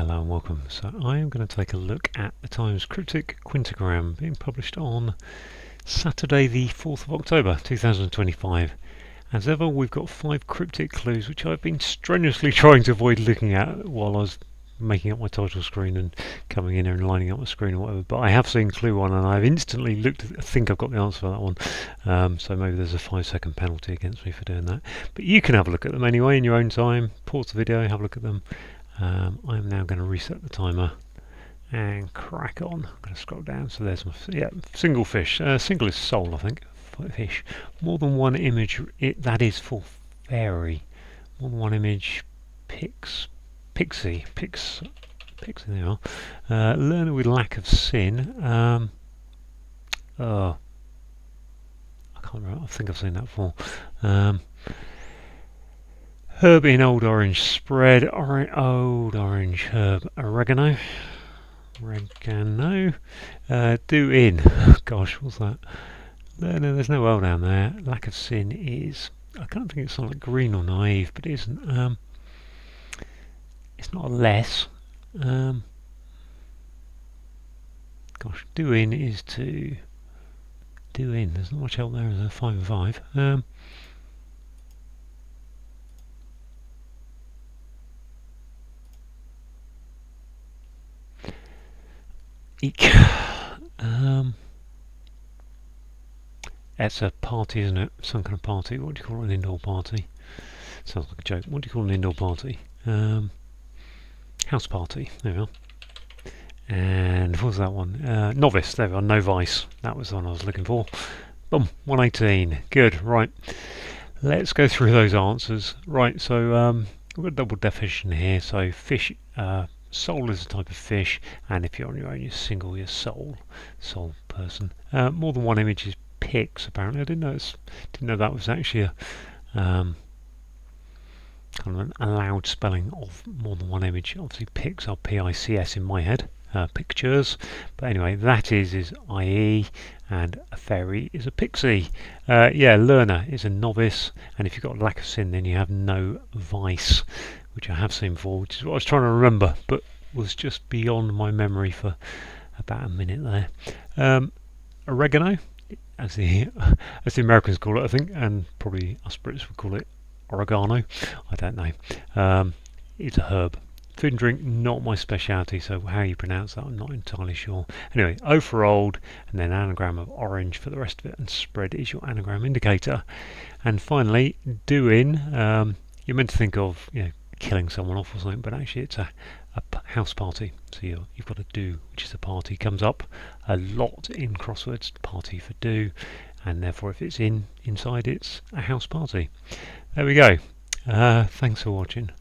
Hello and welcome. So I am going to take a look at the Times Cryptic Quintagram being published on Saturday the 4th of October 2025. As ever, we've got 5 cryptic clues which I've been strenuously trying to avoid looking at while I was making up my title screen and coming in here and lining up my screen or whatever, but I have seen clue 1 and I've instantly looked at, I think I've got the answer for that one, so maybe there's a 5-second penalty against me for doing that, but you can have a look at them anyway in your own time. Pause the video, have a look at them. I'm now going to reset the timer and crack on. I'm going to scroll down. So there's my single fish. Single is soul, I think. Fish. More than one image. That is for fairy. More than one image. Pixie. There you are. Learner with lack of sin. I can't remember. I think I've seen that before. Herb in old orange spread, old orange herb, oregano, do in, gosh, what's that? No, there's no L down there. Lack of sin is, I can't think it's something like green or naive, but it isn't, it's not a less, gosh, do in is to, do in, there's not much help there as a 5 and 5, Eek. It's a party, isn't it? Some kind of party. What do you call an indoor party? Sounds like a joke. What do you call an indoor party? House party. There we are. And what was that one? Novice. There we are. Novice. That was the one I was looking for. Boom. 118. Good. Right. Let's go through those answers. Right. So we've got a double definition here. So fish. Soul is a type of fish, and if you're on your own, you're single, you're soul person. More than one image is pics. Apparently, I didn't know that was actually a kind of an allowed spelling of more than one image. Obviously, pics are P-I-C-S in my head, pictures. But anyway, that is IE, and a fairy is a pixie. Learner is a novice, and if you've got a lack of sin, then you have no vice, which I have seen before, which is what I was trying to remember, but was just beyond my memory for about a minute there. Oregano, as the Americans call it, I think, and probably us Brits would call it oregano. I don't know. It's a herb. Food and drink, not my speciality, so how you pronounce that, I'm not entirely sure. Anyway, O for old, and then anagram of orange for the rest of it, and spread is your anagram indicator. And finally, do in. You're meant to think of, killing someone off or something, but actually it's a house party. So you've got a do, which is a party. Comes up a lot in crosswords, party for do, and therefore if it's inside, it's a house party. There we go. Thanks for watching.